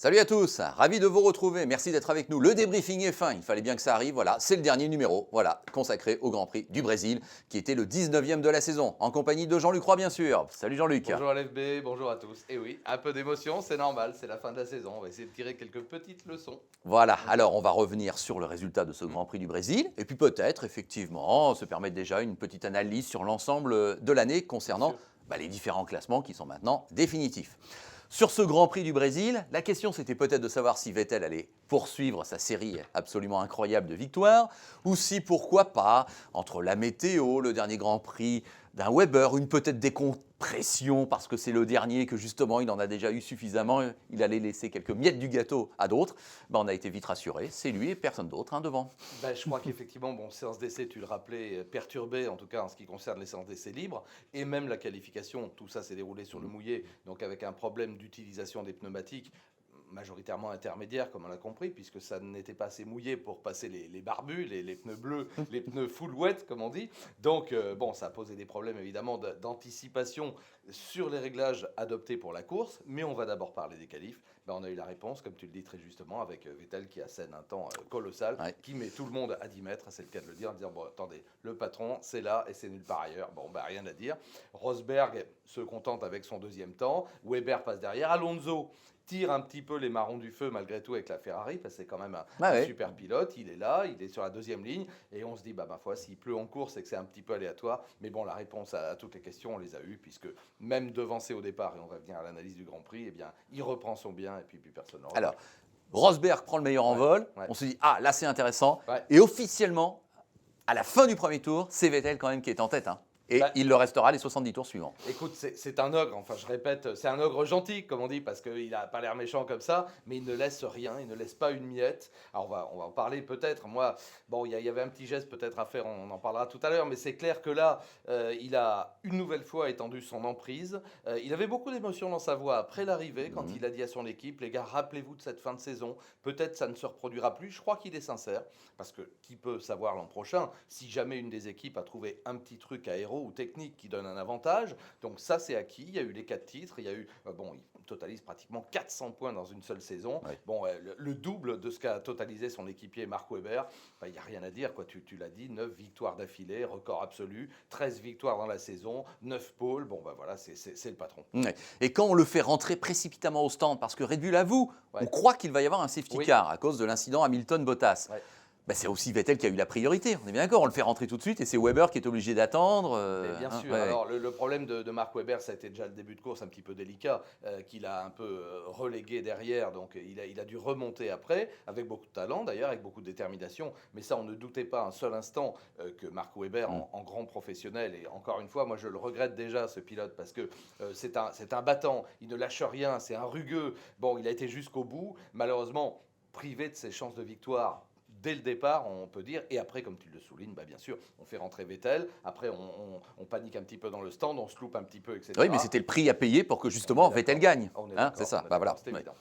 Salut à tous, ravi de vous retrouver, merci d'être avec nous. Le débriefing est fin, il fallait bien que ça arrive, voilà, c'est le dernier numéro, voilà, consacré au Grand Prix du Brésil, qui était le 19e de la saison, en compagnie de Jean-Luc Roy bien sûr. Salut Jean-Luc. Bonjour LFB, bonjour à tous. Et oui, un peu d'émotion, c'est normal, c'est la fin de la saison, on va essayer de tirer quelques petites leçons. Voilà, alors on va revenir sur le résultat de ce Grand Prix du Brésil, et puis peut-être, effectivement, se permettre déjà une petite analyse sur l'ensemble de l'année concernant les différents classements qui sont maintenant définitifs. Sur ce Grand Prix du Brésil, la question c'était peut-être de savoir si Vettel allait poursuivre sa série absolument incroyable de victoires, ou si, pourquoi pas, entre la météo, le dernier Grand Prix d'un Weber, une peut-être décompression parce que c'est le dernier, que justement il en a déjà eu suffisamment, il allait laisser quelques miettes du gâteau à d'autres, on a été vite rassurés, c'est lui et personne d'autre devant. Je crois qu'effectivement, séance d'essai, tu le rappelais, perturbée en tout cas en ce qui concerne les séances d'essai libres, et même la qualification, tout ça s'est déroulé sur le mouillé, donc avec un problème d'utilisation des pneumatiques, majoritairement intermédiaire, comme on l'a compris, puisque ça n'était pas assez mouillé pour passer les barbus, les pneus bleus, les pneus full wet, comme on dit. Donc, ça a posé des problèmes, évidemment, d'anticipation sur les réglages adoptés pour la course. Mais on va d'abord parler des qualifs. On a eu la réponse, comme tu le dis très justement, avec Vettel qui assène un temps colossal, qui met tout le monde à 10 mètres, c'est le cas de le dire, en disant, attendez, le patron, c'est là et c'est nulle part ailleurs. Rien à dire. Rosberg se contente avec son deuxième temps. Weber passe derrière. Alonso tire un petit peu les marrons du feu malgré tout avec la Ferrari, parce que c'est quand même un super pilote, il est là, il est sur la deuxième ligne, et on se dit, ma foi, s'il pleut en course, c'est que c'est un petit peu aléatoire, mais la réponse à toutes les questions, on les a eues, puisque même devancé au départ, et on va venir à l'analyse du Grand Prix, il reprend son bien, et puis personne ne le Alors, Rosberg prend le meilleur en vol, on se dit, là c'est intéressant, et officiellement, à la fin du premier tour, c'est Vettel quand même qui est en tête, Et il le restera les 70 tours suivants. Écoute, c'est un ogre, enfin je répète, c'est un ogre gentil, comme on dit, parce qu'il n'a pas l'air méchant comme ça, mais il ne laisse rien, il ne laisse pas une miette. Alors on va en parler peut-être. Moi, il y avait un petit geste peut-être à faire, on en parlera tout à l'heure, mais c'est clair que là, il a une nouvelle fois étendu son emprise. Il avait beaucoup d'émotions dans sa voix après l'arrivée, quand il a dit à son équipe, les gars, rappelez-vous de cette fin de saison, peut-être ça ne se reproduira plus. Je crois qu'il est sincère, parce que qui peut savoir l'an prochain, si jamais une des équipes a trouvé un petit truc aéro ou technique qui donne un avantage. Donc ça, c'est acquis. Il y a eu les 4 titres. Il y a eu, il totalise pratiquement 400 points dans une seule saison. Le double de ce qu'a totalisé son équipier Mark Webber. Il n'y a rien à dire, quoi. Tu l'as dit, 9 victoires d'affilée, record absolu, 13 victoires dans la saison, 9 pôles. Voilà, c'est le patron. Et quand on le fait rentrer précipitamment au stand, parce que Red Bull avoue, on croit qu'il va y avoir un safety car à cause de l'incident Hamilton-Bottas. C'est aussi Vettel qui a eu la priorité, on est bien d'accord, on le fait rentrer tout de suite et c'est Weber qui est obligé d'attendre. Bien sûr, alors le problème de Mark Webber, ça a été déjà le début de course un petit peu délicat, qu'il a un peu relégué derrière, donc il a dû remonter après, avec beaucoup de talent d'ailleurs, avec beaucoup de détermination, mais ça on ne doutait pas un seul instant que Mark Webber, en grand professionnel, et encore une fois, moi je le regrette déjà ce pilote, parce que c'est un battant, il ne lâche rien, c'est un rugueux, il a été jusqu'au bout, malheureusement privé de ses chances de victoire dès le départ, on peut dire, et après, comme tu le soulignes, bien sûr, on fait rentrer Vettel, après on panique un petit peu dans le stand, on se loupe un petit peu, etc. Oui, mais c'était le prix à payer pour que justement Vettel gagne. C'est ça, voilà. C'est évident.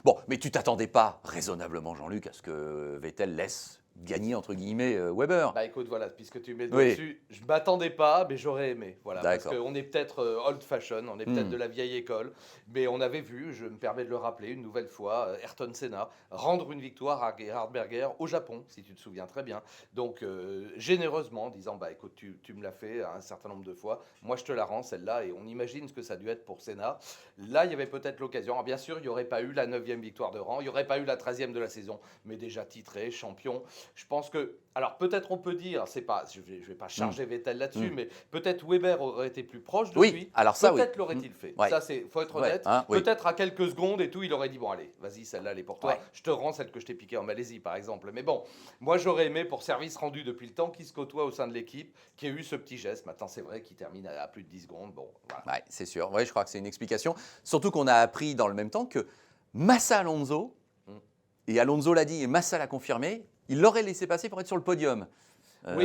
Bon, mais tu t'attendais pas raisonnablement, Jean-Luc, à ce que Vettel laisse gagner, entre guillemets, Weber. Écoute, voilà, puisque tu mets dessus, je ne m'attendais pas, mais j'aurais aimé. Voilà, parce qu'on est peut-être old fashion, on est peut-être de la vieille école, mais on avait vu, je me permets de le rappeler une nouvelle fois, Ayrton Senna rendre une victoire à Gerhard Berger au Japon, si tu te souviens très bien. Donc, généreusement, en disant, écoute, tu me l'as fait un certain nombre de fois, moi je te la rends celle-là, et on imagine ce que ça a dû être pour Senna. Là, il y avait peut-être l'occasion. Alors, bien sûr, il n'y aurait pas eu la 9e victoire de rang, il n'y aurait pas eu la 13e de la saison, mais déjà titré, champion. Je pense que, alors peut-être on peut dire, je vais pas charger Vettel là-dessus, mais peut-être Weber aurait été plus proche de lui. Alors ça, peut-être l'aurait-il fait. Ça, faut être honnête. Peut-être à quelques secondes et tout, il aurait dit, allez, vas-y, celle-là, elle est pour toi. Je te rends celle que je t'ai piquée en Malaisie, par exemple. Mais moi, j'aurais aimé, pour service rendu depuis le temps qu'il se côtoie au sein de l'équipe, qu'il y ait eu ce petit geste. Maintenant, c'est vrai qu'il termine à plus de 10 secondes. Voilà. C'est sûr. Je crois que c'est une explication. Surtout qu'on a appris dans le même temps que Massa Alonso, et Alonso l'a dit et Massa l'a confirmé, il l'aurait laissé passer pour être sur le podium.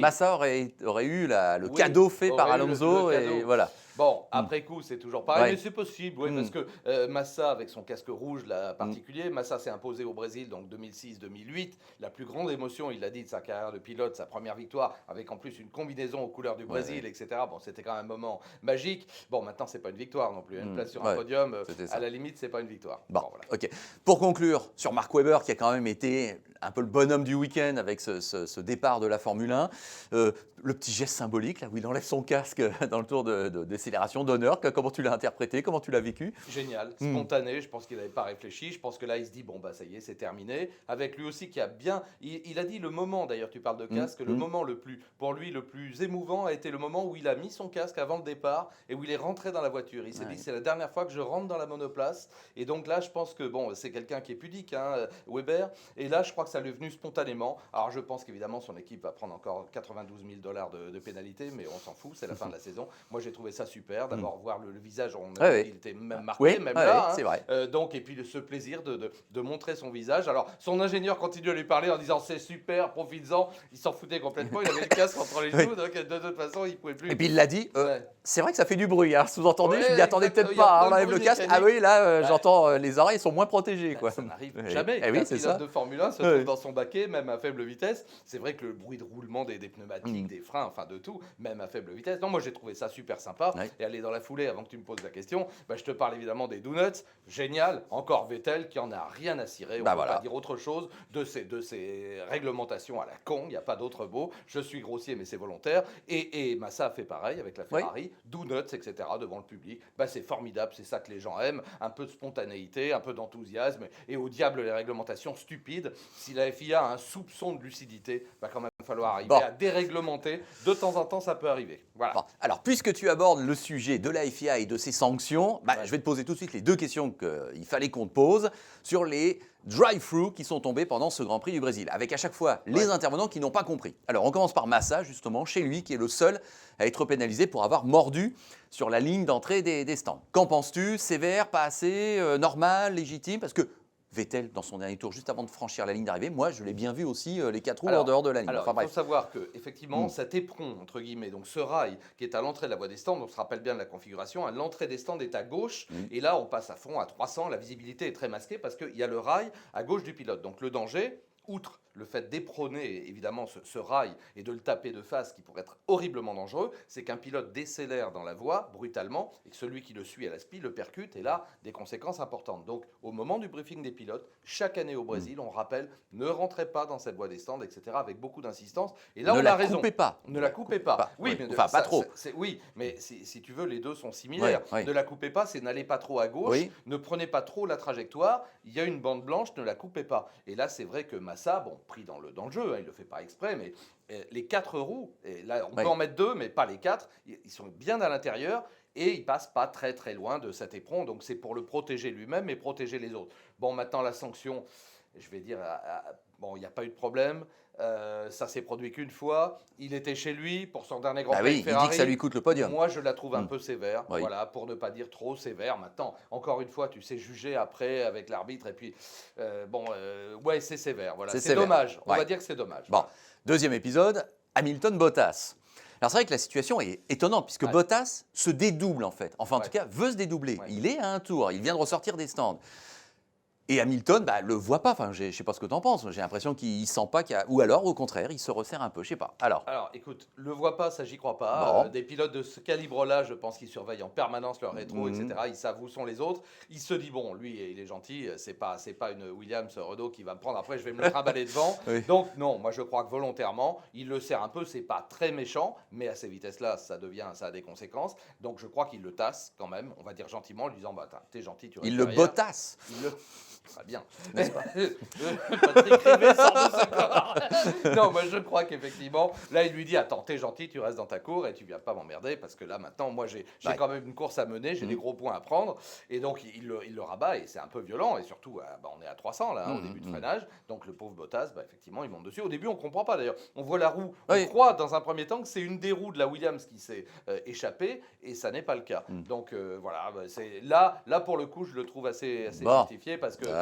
Massa aurait eu le cadeau fait par Alonso. Et voilà. Bon, après coup, c'est toujours pareil, Ouais. mais c'est possible, oui, parce que Massa, avec son casque rouge là, particulier, Massa s'est imposé au Brésil, donc 2006-2008, la plus grande émotion, il l'a dit, de sa carrière de pilote, sa première victoire, avec en plus une combinaison aux couleurs du Ouais, Brésil, ouais. etc. Bon, c'était quand même un moment magique. Bon, maintenant, c'est pas une victoire non plus. Une place sur un Ouais, podium, c'était à ça. la limite, c'est pas une victoire. Bon, Bon, voilà. ok. Pour conclure, sur Mark Webber, qui a quand même été un peu le bonhomme du week-end avec ce départ de la Formule 1, le petit geste symbolique, là où il enlève son casque dans le tour de décélération d'honneur, comment tu l'as interprété, comment tu l'as vécu? Génial, spontané, je pense qu'il n'avait pas réfléchi, je pense que là il se dit bon bah ça y est c'est terminé, avec lui aussi qui a bien, il a dit le moment d'ailleurs tu parles de casque, le moment le plus, pour lui le plus émouvant a été le moment où il a mis son casque avant le départ et où il est rentré dans la voiture, il s'est dit c'est la dernière fois que je rentre dans la monoplace et donc là je pense que bon c'est quelqu'un qui est pudique, hein, Weber, et là je crois que ça lui est venu spontanément, alors je pense qu'évidemment son équipe va prendre encore 92 000 $ de pénalité mais on s'en fout, c'est la fin de la saison, moi j'ai trouvé ça super, d'abord voir le visage, on a Ouais, vu ouais. qu'il était même marqué, Oui, même ouais, là. c'est vrai. Donc, et puis ce plaisir de montrer son visage. Alors, son ingénieur continue à lui parler en disant c'est super, profites-en. Il s'en foutait complètement. Il avait le casque entre les Oui. genoux, donc de toute façon, il pouvait plus. Et puis il l'a dit, Ouais. c'est vrai que ça fait du bruit, hein. Sous-entendu, je Ouais, m'y attendais exactement. peut-être Il y a pas, hein, plein on de enlève le bruits casque. Ah mécaniques. oui, là, Ouais. j'entends, les oreilles sont moins protégées, quoi. Ça n'arrive Oui. jamais Eh qu'un oui, c'est pilote ça. de Formule 1 se Oui. trouve dans son baquet, même à faible vitesse. C'est vrai que le bruit de roulement des pneumatiques, des freins, enfin de tout, même à faible vitesse. Non, moi j'ai trouvé ça super sympa. Ouais. Et aller dans la foulée, avant que tu me poses la question, bah, je te parle évidemment des Donuts. Génial. Encore Vettel qui en a rien à cirer. On Bah ne peut voilà. pas dire autre chose de ces réglementations à la con. Il n'y a pas d'autre mot. Je suis grossier, mais c'est volontaire. Et Massa a fait pareil avec la Oui. Ferrari. Donuts, etc. devant le public. Bah, c'est formidable. C'est ça que les gens aiment. Un peu de spontanéité, un peu d'enthousiasme. Et au diable les réglementations stupides. Si la FIA a un soupçon de lucidité, va quand même falloir arriver Bon. à déréglementer. De temps en temps, ça peut arriver. Voilà. Bon, alors, puisque tu abordes le sujet de la FIA et de ses sanctions, je vais te poser tout de suite les deux questions qu'il fallait qu'on te pose sur les drive-through qui sont tombés pendant ce Grand Prix du Brésil, avec à chaque fois les intervenants qui n'ont pas compris. Alors, on commence par Massa, justement, chez lui, qui est le seul à être pénalisé pour avoir mordu sur la ligne d'entrée des stands. Qu'en penses-tu? Sévère, pas assez, normal, légitime? Parce que Vettel, dans son dernier tour, juste avant de franchir la ligne d'arrivée, moi, je l'ai bien vu aussi, les quatre roues en dehors de la ligne. Alors, Enfin il bref. faut savoir que effectivement, cet éperon, entre guillemets, donc ce rail qui est à l'entrée de la voie des stands, on se rappelle bien de la configuration, hein, l'entrée des stands est à gauche, et là, on passe à fond à 300, la visibilité est très masquée parce qu'il y a le rail à gauche du pilote. Donc le danger, outre le fait d'éperonner évidemment ce rail et de le taper de face qui pourrait être horriblement dangereux, c'est qu'un pilote décélère dans la voie brutalement et que celui qui le suit à la SPI le percute et là, des conséquences importantes. Donc au moment du briefing des pilotes, chaque année au Brésil, on rappelle, ne rentrez pas dans cette voie des stands, etc. avec beaucoup d'insistance. Et là, Ne on la a raison. coupez pas. Ne la coupez pas. Oui, mais enfin, pas trop. Oui, mais si tu veux, les deux sont similaires. Ne la coupez pas, c'est n'allez pas trop à gauche, ne prenez pas trop la trajectoire, il y a une bande blanche, ne la coupez pas. Et là, c'est vrai que Massa, bon, pris dans le jeu, hein, il ne le fait pas exprès, mais les quatre roues, et là on peut en mettre deux, mais pas les quatre, ils sont bien à l'intérieur et il passe pas très très loin de cet éperon, donc c'est pour le protéger lui-même et protéger les autres. Bon, maintenant la sanction, je vais dire, bon, il n'y a pas eu de problème. Ça s'est produit qu'une fois. Il était chez lui pour son dernier Grand Prix avec Ferrari. Il dit que ça lui coûte le podium. Moi, je la trouve un peu sévère, Oui. voilà, pour ne pas dire trop sévère. Maintenant, encore une fois, tu sais juger après avec l'arbitre. Et puis, ouais, c'est sévère. Voilà, c'est dommage. On va dire que c'est dommage. Bon, deuxième épisode, Hamilton-Bottas. Alors c'est vrai que la situation est étonnante puisque Bottas se dédouble en fait. Enfin en tout cas veut se dédoubler. Il est à un tour, il vient de ressortir des stands. Et Hamilton, le voit pas. Enfin, je sais pas ce que tu en penses. J'ai l'impression qu'il sent pas qu'il y a... Ou alors, au contraire, il se resserre un peu. Je sais pas. Alors, écoute, le voit pas, ça j'y crois pas. Des pilotes de ce calibre-là, je pense qu'ils surveillent en permanence leur rétro, etc. Ils savent où sont les autres. Il se dit bon, lui, il est gentil. C'est pas une Williams Renault qui va me prendre. Après, je vais me le trimballer devant. Donc non, moi je crois que volontairement, il le serre un peu. C'est pas très méchant, mais à ces vitesses-là, ça a des conséquences. Donc je crois qu'il le tasse quand même. On va dire gentiment, en lui disant t'es gentil, tu restes il le derrière. botasse. Très bien, n'est-ce pas? Patrick Rivet sort de ce corps. Non, moi je crois qu'effectivement, là il lui dit attends, t'es gentil, tu restes dans ta cour et tu viens pas m'emmerder parce que là maintenant, moi j'ai quand même une course à mener, j'ai des gros points à prendre et donc il le rabat et c'est un peu violent et surtout on est à 300 là au début de freinage, donc le pauvre Bottas, effectivement il monte dessus. Au début on comprend pas d'ailleurs, on voit la roue, on croit dans un premier temps que c'est une des roues de la Williams qui s'est échappée et ça n'est pas le cas. Donc voilà, c'est là pour le coup je le trouve assez justifié parce que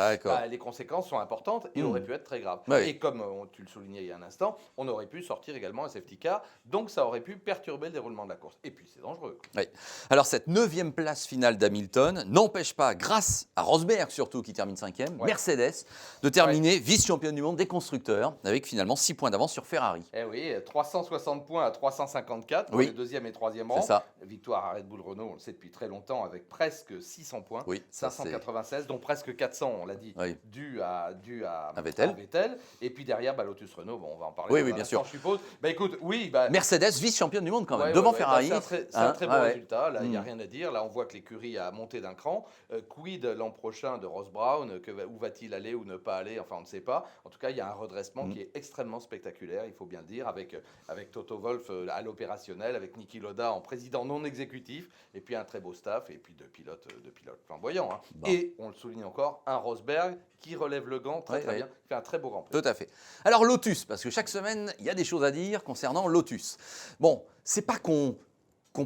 les conséquences sont importantes et auraient pu être très graves. Oui. Et comme tu le soulignais il y a un instant, on aurait pu sortir également un safety car, donc ça aurait pu perturber le déroulement de la course. Et puis c'est dangereux. Oui. Alors cette 9e place finale d'Hamilton n'empêche pas, grâce à Rosberg surtout qui termine 5e, Mercedes de terminer vice-championne du monde des constructeurs avec finalement 6 points d'avance sur Ferrari. Eh oui, 360 points à 354 pour les deuxième et troisième rangs. C'est ça. Victoire à Red Bull Renault, on le sait depuis très longtemps, avec presque 600 points, 596, dont presque 400, on l'a dit, dû à Vettel. Et puis derrière, Lotus Renault, on va en parler bien sûr. je suppose. Écoute, Mercedes vice-championne du monde quand même, devant Ferrari. C'est un très bon résultat, là il n'y a rien à dire. Là on voit que l'écurie a monté d'un cran. Quid l'an prochain de Ross Brown, où va-t-il aller ou ne pas aller, enfin on ne sait pas. En tout cas, il y a un redressement qui est extrêmement spectaculaire, il faut bien le dire, avec Toto Wolff à l'opérationnel, avec Niki Lauda en président non exécutif, et puis un très beau staff, et puis deux pilotes flamboyants. Et on le souligne encore, un Rosberg qui relève le gant très bien, il fait un très beau Grand Prix. Tout à fait. Alors Lotus, parce que chaque semaine, il y a des choses à dire concernant Lotus. Bon, c'est pas qu'on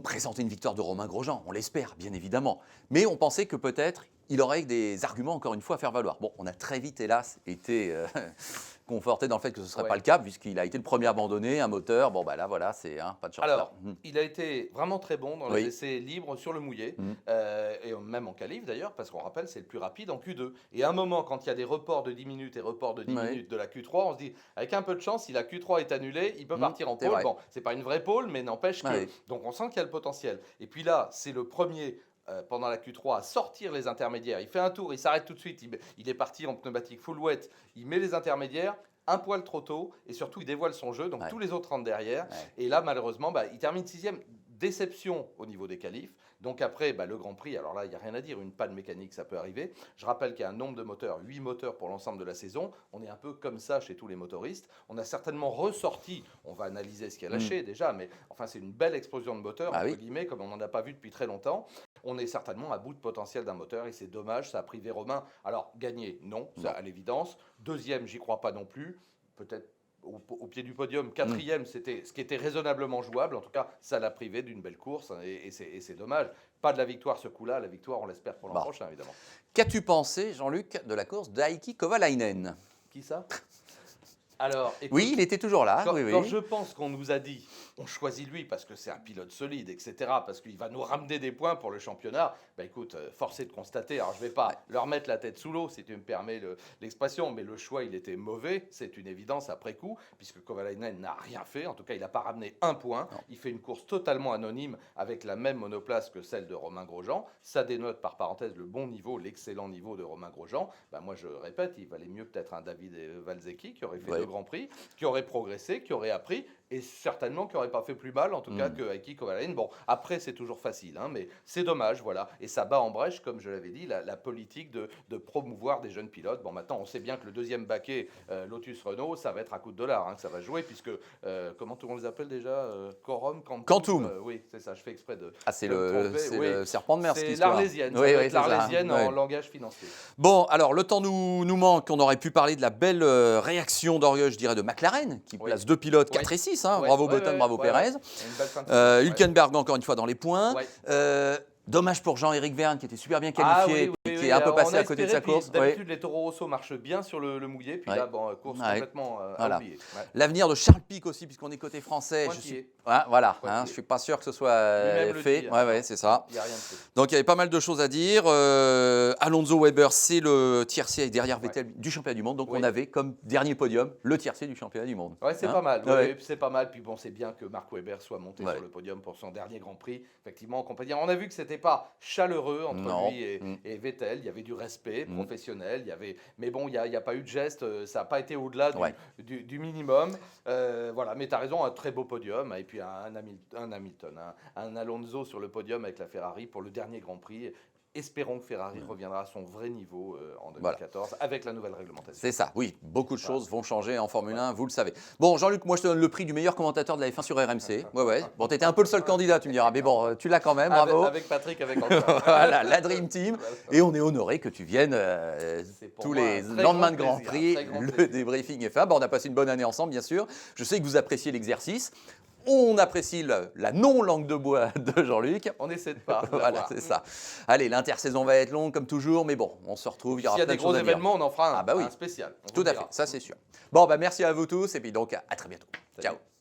présentait une victoire de Romain Grosjean, on l'espère bien évidemment, mais on pensait que peut-être il aurait des arguments encore une fois à faire valoir. Bon, on a très vite hélas été conforté dans le fait que ce ne serait pas le cas, puisqu'il a été le premier abandonné, un moteur, là voilà, c'est pas de chance. Alors, il a été vraiment très bon dans les essais libres sur le mouillé, et même en qualif d'ailleurs, parce qu'on rappelle, c'est le plus rapide en Q2. Et à un moment, quand il y a des reports de 10 minutes et reports de 10 minutes de la Q3, on se dit, avec un peu de chance, si la Q3 est annulée, il peut partir en pôle. Bon, c'est pas une vraie pôle, mais n'empêche que... Donc on sent qu'il y a le potentiel. Et puis là, c'est le premier... pendant la Q3 à sortir les intermédiaires. Il fait un tour, il s'arrête tout de suite, il est parti en pneumatique full wet, il met les intermédiaires, un poil trop tôt, et surtout il dévoile son jeu, donc tous les autres rentrent derrière. Et là, malheureusement, il termine 6e. Déception au niveau des qualifs. Donc après, le Grand Prix, alors là, il n'y a rien à dire, une panne mécanique, ça peut arriver. Je rappelle qu'il y a un nombre de moteurs, 8 moteurs pour l'ensemble de la saison. On est un peu comme ça chez tous les motoristes. On a certainement ressorti, on va analyser ce qui a lâché déjà, mais enfin, c'est une belle explosion de moteurs, entre guillemets, comme on n'en a pas vu depuis très longtemps. On est certainement à bout de potentiel d'un moteur et c'est dommage, ça a privé Romain. Alors, gagner, non, ça à l'évidence. Deuxième, j'y crois pas non plus. Peut-être au pied du podium. 4e, c'était ce qui était raisonnablement jouable. En tout cas, ça l'a privé d'une belle course et c'est dommage. Pas de la victoire ce coup-là. La victoire, on l'espère pour l'an prochain, évidemment. Qu'as-tu pensé, Jean-Luc, de la course d'Heikki Kovalainen? Qui ça? Alors, écoute, oui, il était toujours là. Quand je pense qu'on nous a dit, on choisit lui parce que c'est un pilote solide, etc., parce qu'il va nous ramener des points pour le championnat, écoute, force est de constater, alors je ne vais pas leur mettre la tête sous l'eau, si tu me permets l'expression, mais le choix, il était mauvais, c'est une évidence après coup, puisque Kovalainen n'a rien fait, en tout cas, il n'a pas ramené un point, il fait une course totalement anonyme avec la même monoplace que celle de Romain Grosjean, ça dénote par parenthèse le bon niveau, l'excellent niveau de Romain Grosjean. Moi je répète, il valait mieux peut-être un David Valzecchi qui aurait fait deux Grands Prix, qui aurait progressé, qui aurait appris, et certainement qui n'aurait pas fait plus mal, en tout cas, que Heikki Kovalainen. Bon, après, c'est toujours facile, mais c'est dommage, voilà. Et ça bat en brèche, comme je l'avais dit, la politique de promouvoir des jeunes pilotes. Bon, maintenant, on sait bien que le deuxième baquet, Lotus Renault, ça va être à coup de dollars, que ça va jouer, puisque, comment tout le monde les appelle déjà Quorum, Quantum. Oui, c'est ça, je fais exprès de... Ah, c'est le serpent de mer, c'est l'Arlésienne, l'Arlésienne en langage financier. Bon, alors, le temps nous manque. On aurait pu parler de la belle réaction d'orgueil, je dirais, de McLaren, qui place deux pilotes, 4 et 6. Bravo Button, bravo Pérez. Hülkenberg encore une fois dans les points. Dommage pour Jean-Éric Vergne qui était super bien qualifié et qui est un peu passé à côté de sa course. D'habitude, les Toro Rosso marchent bien sur le mouillé, puis là, course complètement à oublier. L'avenir de Charles Pic aussi, puisqu'on est côté français. Je ne suis pas sûr que ce soit fait. C'est ça. Il n'y a rien de fait. Donc il y avait pas mal de choses à dire. Alonso Weber, c'est le tiercé derrière Vettel du championnat du monde. Donc on avait comme dernier podium le tiercé du championnat du monde. C'est pas mal. C'est pas mal. Puis bon, c'est bien que Marc Webber soit monté sur le podium pour son dernier Grand Prix. Effectivement, en compagnie. On a vu que c'était pas chaleureux entre lui et Vettel. Il y avait du respect professionnel. Mais bon, il n'y a pas eu de geste. Ça n'a pas été au-delà du minimum. Mais tu as raison, un très beau podium. Et puis un Hamilton, un Alonso sur le podium avec la Ferrari pour le dernier Grand Prix. Espérons que Ferrari reviendra à son vrai niveau en 2014 avec la nouvelle réglementation. C'est ça, oui. Beaucoup de choses vont changer en Formule 1, vous le savez. Bon, Jean-Luc, moi je te donne le prix du meilleur commentateur de la F1 sur RMC. Bon, tu étais un peu le seul candidat, tu me diras, mais bon, tu l'as quand même, bravo. Avec Patrick, avec Antoine. Voilà, la Dream Team. Et on est honoré que tu viennes tous les lendemains de Grand Prix, le débriefing F1. On a passé une bonne année ensemble, bien sûr. Je sais que vous appréciez l'exercice. On apprécie la non-langue de bois de Jean-Luc. On essaie de pas. Voilà, c'est ça. Allez, l'intersaison va être longue comme toujours, mais bon, on se retrouve. S'il y a des gros événements, on en fera un spécial. Tout à fait, ça c'est sûr. Bon, bah merci à vous tous et puis donc à très bientôt. Salut. Ciao.